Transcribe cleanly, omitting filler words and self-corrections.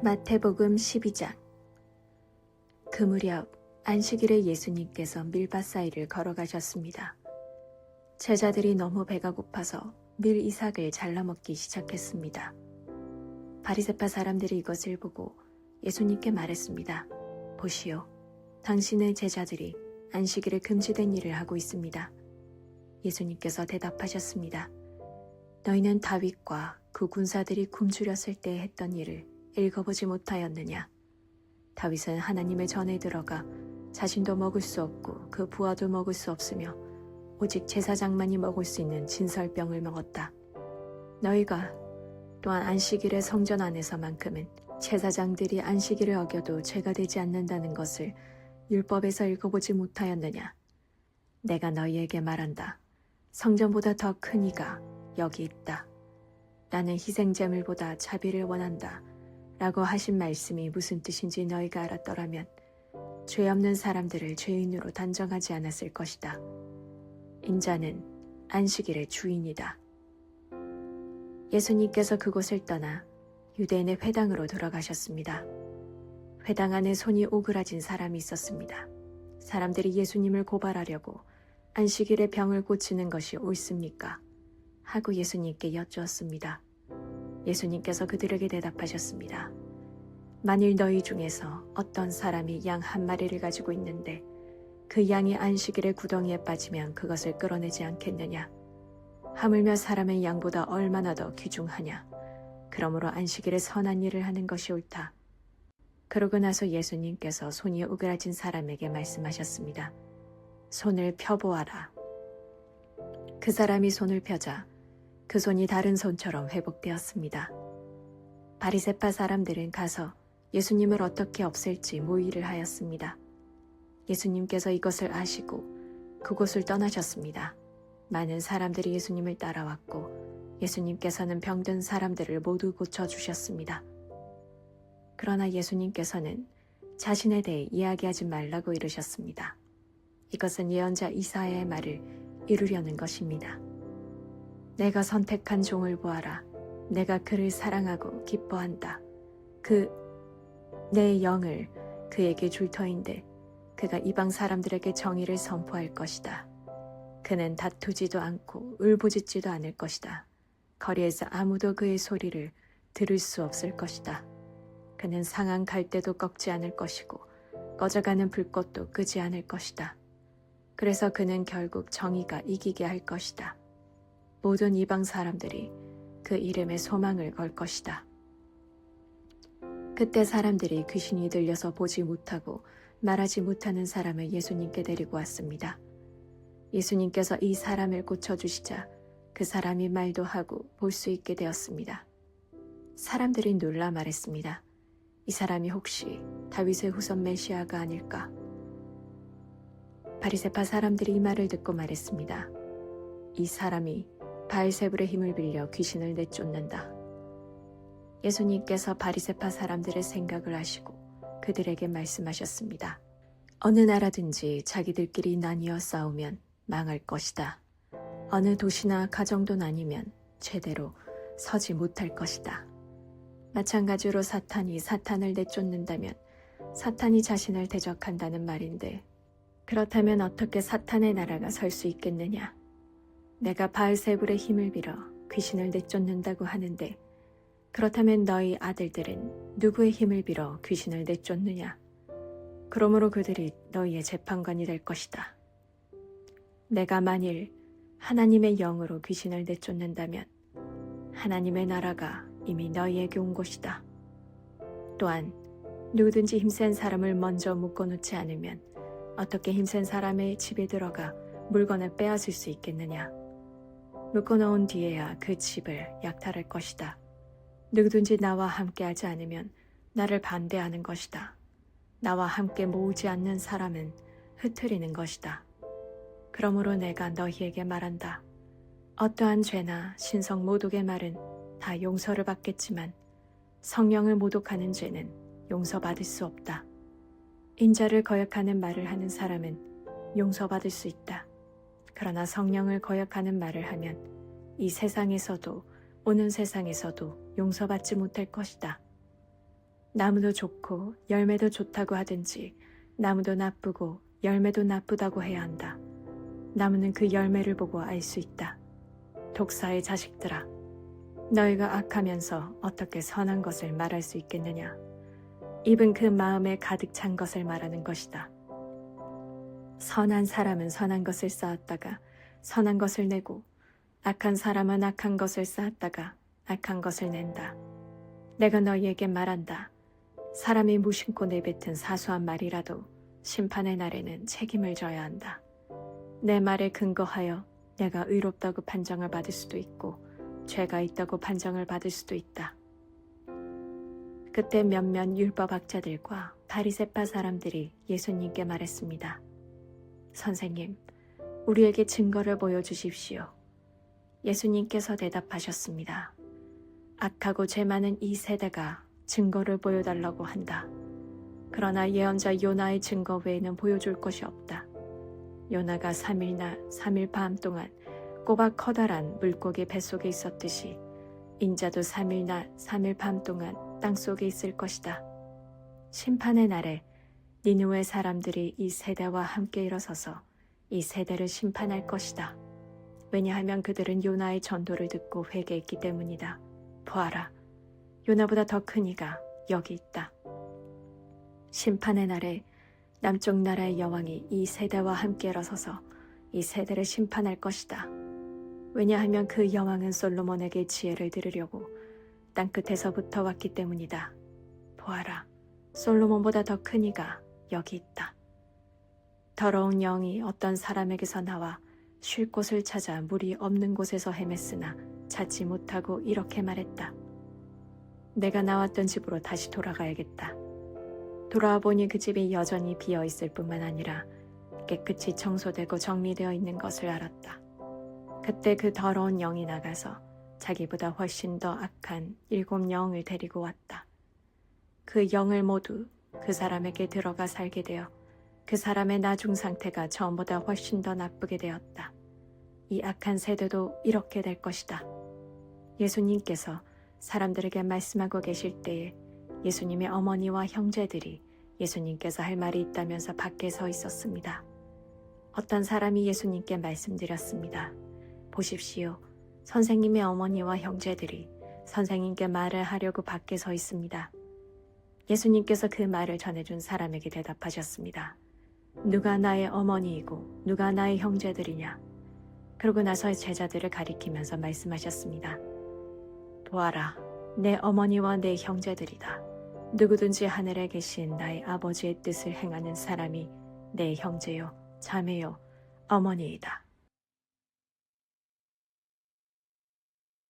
마태복음 12장. 그 무렵 안식일에 예수님께서 밀밭 사이를 걸어가셨습니다. 제자들이 너무 배가 고파서 밀 이삭을 잘라 먹기 시작했습니다. 바리새파 사람들이 이것을 보고 예수님께 말했습니다. 보시오, 당신의 제자들이 안식일에 금지된 일을 하고 있습니다. 예수님께서 대답하셨습니다. 너희는 다윗과 그 군사들이 굶주렸을 때 했던 일을 읽어보지 못하였느냐? 다윗은 하나님의 전에 들어가 자신도 먹을 수 없고 그 부하도 먹을 수 없으며 오직 제사장만이 먹을 수 있는 진설병을 먹었다. 너희가 또한 안식일의 성전 안에서만큼은 제사장들이 안식일을 어겨도 죄가 되지 않는다는 것을 율법에서 읽어보지 못하였느냐? 내가 너희에게 말한다. 성전보다 더 큰 이가 여기 있다. 나는 희생제물보다 자비를 원한다. 라고 하신 말씀이 무슨 뜻인지 너희가 알았더라면 죄 없는 사람들을 죄인으로 단정하지 않았을 것이다. 인자는 안식일의 주인이다. 예수님께서 그곳을 떠나 유대인의 회당으로 들어가셨습니다. 회당 안에 손이 오그라진 사람이 있었습니다. 사람들이 예수님을 고발하려고 안식일에 병을 고치는 것이 옳습니까? 하고 예수님께 여쭈었습니다. 예수님께서 그들에게 대답하셨습니다. 만일 너희 중에서 어떤 사람이 양 한 마리를 가지고 있는데 그 양이 안식일에 구덩이에 빠지면 그것을 끌어내지 않겠느냐? 하물며 사람의 양보다 얼마나 더 귀중하냐? 그러므로 안식일에 선한 일을 하는 것이 옳다. 그러고 나서 예수님께서 손이 오그라진 사람에게 말씀하셨습니다. 손을 펴보아라. 그 사람이 손을 펴자 그 손이 다른 손처럼 회복되었습니다. 바리새파 사람들은 가서 예수님을 어떻게 없앨지 모의를 하였습니다. 예수님께서 이것을 아시고 그곳을 떠나셨습니다. 많은 사람들이 예수님을 따라왔고 예수님께서는 병든 사람들을 모두 고쳐주셨습니다. 그러나 예수님께서는 자신에 대해 이야기하지 말라고 이르셨습니다. 이것은 예언자 이사야의 말을 이루려는 것입니다. 내가 선택한 종을 보아라. 내가 그를 사랑하고 기뻐한다. 내 영을 그에게 줄 터인데 그가 이방 사람들에게 정의를 선포할 것이다. 그는 다투지도 않고 울부짖지도 않을 것이다. 거리에서 아무도 그의 소리를 들을 수 없을 것이다. 그는 상한 갈대도 꺾지 않을 것이고 꺼져가는 불꽃도 끄지 않을 것이다. 그래서 그는 결국 정의가 이기게 할 것이다. 모든 이방 사람들이 그 이름에 소망을 걸 것이다. 그때 사람들이 귀신이 들려서 보지 못하고 말하지 못하는 사람을 예수님께 데리고 왔습니다. 예수님께서 이 사람을 고쳐주시자 그 사람이 말도 하고 볼 수 있게 되었습니다. 사람들이 놀라 말했습니다. 이 사람이 혹시 다윗의 후손 메시아가 아닐까? 바리새파 사람들이 이 말을 듣고 말했습니다. 이 사람이 바알세불의 힘을 빌려 귀신을 내쫓는다. 예수님께서 바리새파 사람들의 생각을 아시고 그들에게 말씀하셨습니다. 어느 나라든지 자기들끼리 나뉘어 싸우면 망할 것이다. 어느 도시나 가정도 나뉘면 제대로 서지 못할 것이다. 마찬가지로 사탄이 사탄을 내쫓는다면 사탄이 자신을 대적한다는 말인데 그렇다면 어떻게 사탄의 나라가 설 수 있겠느냐? 내가 바알세불의 힘을 빌어 귀신을 내쫓는다고 하는데 그렇다면 너희 아들들은 누구의 힘을 빌어 귀신을 내쫓느냐? 그러므로 그들이 너희의 재판관이 될 것이다. 내가 만일 하나님의 영으로 귀신을 내쫓는다면 하나님의 나라가 이미 너희에게 온 것이다. 또한 누구든지 힘센 사람을 먼저 묶어놓지 않으면 어떻게 힘센 사람의 집에 들어가 물건을 빼앗을 수 있겠느냐? 묶어놓은 뒤에야 그 집을 약탈할 것이다. 누구든지 나와 함께하지 않으면 나를 반대하는 것이다. 나와 함께 모으지 않는 사람은 흩트리는 것이다. 그러므로 내가 너희에게 말한다. 어떠한 죄나 신성 모독의 말은 다 용서를 받겠지만 성령을 모독하는 죄는 용서받을 수 없다. 인자를 거역하는 말을 하는 사람은 용서받을 수 있다. 그러나 성령을 거역하는 말을 하면 이 세상에서도 오는 세상에서도 용서받지 못할 것이다. 나무도 좋고 열매도 좋다고 하든지 나무도 나쁘고 열매도 나쁘다고 해야 한다. 나무는 그 열매를 보고 알 수 있다. 독사의 자식들아, 너희가 악하면서 어떻게 선한 것을 말할 수 있겠느냐? 입은 그 마음에 가득 찬 것을 말하는 것이다. 선한 사람은 선한 것을 쌓았다가 선한 것을 내고, 악한 사람은 악한 것을 쌓았다가 악한 것을 낸다. 내가 너희에게 말한다. 사람이 무심코 내뱉은 사소한 말이라도 심판의 날에는 책임을 져야 한다. 내 말에 근거하여 내가 의롭다고 판정을 받을 수도 있고 죄가 있다고 판정을 받을 수도 있다. 그때 몇몇 율법학자들과 바리새파 사람들이 예수님께 말했습니다. 선생님, 우리에게 증거를 보여주십시오. 예수님께서 대답하셨습니다. 악하고 죄 많은 이 세대가 증거를 보여달라고 한다. 그러나 예언자 요나의 증거 외에는 보여줄 것이 없다. 요나가 3일 낮 3일 밤 동안 꼬박 커다란 물고기 뱃속에 있었듯이 인자도 3일 낮 3일 밤 동안 땅속에 있을 것이다. 심판의 날에 니느웨 사람들이 이 세대와 함께 일어서서 이 세대를 심판할 것이다. 왜냐하면 그들은 요나의 전도를 듣고 회개했기 때문이다. 보아라, 요나보다 더 큰 이가 여기 있다. 심판의 날에 남쪽 나라의 여왕이 이 세대와 함께 일어서서 이 세대를 심판할 것이다. 왜냐하면 그 여왕은 솔로몬에게 지혜를 들으려고 땅끝에서부터 왔기 때문이다. 보아라, 솔로몬보다 더 큰 이가 여기 있다. 더러운 영이 어떤 사람에게서 나와 쉴 곳을 찾아 물이 없는 곳에서 헤맸으나 찾지 못하고 이렇게 말했다. 내가 나왔던 집으로 다시 돌아가야겠다. 돌아와 보니 그 집이 여전히 비어 있을 뿐만 아니라 깨끗이 청소되고 정리되어 있는 것을 알았다. 그때 그 더러운 영이 나가서 자기보다 훨씬 더 악한 7 영을 데리고 왔다. 그 영을 모두 그 사람에게 들어가 살게 되어 그 사람의 나중 상태가 처음보다 훨씬 더 나쁘게 되었다. 이 악한 세대도 이렇게 될 것이다. 예수님께서 사람들에게 말씀하고 계실 때에 예수님의 어머니와 형제들이 예수님께서 할 말이 있다면서 밖에 서 있었습니다. 어떤 사람이 예수님께 말씀드렸습니다. 보십시오. 선생님의 어머니와 형제들이 선생님께 말을 하려고 밖에 서 있습니다. 예수님께서 그 말을 전해준 사람에게 대답하셨습니다. 누가 나의 어머니이고 누가 나의 형제들이냐? 그러고 나서 제자들을 가리키면서 말씀하셨습니다. 보아라, 내 어머니와 내 형제들이다. 누구든지 하늘에 계신 나의 아버지의 뜻을 행하는 사람이 내 형제요, 자매요, 어머니이다.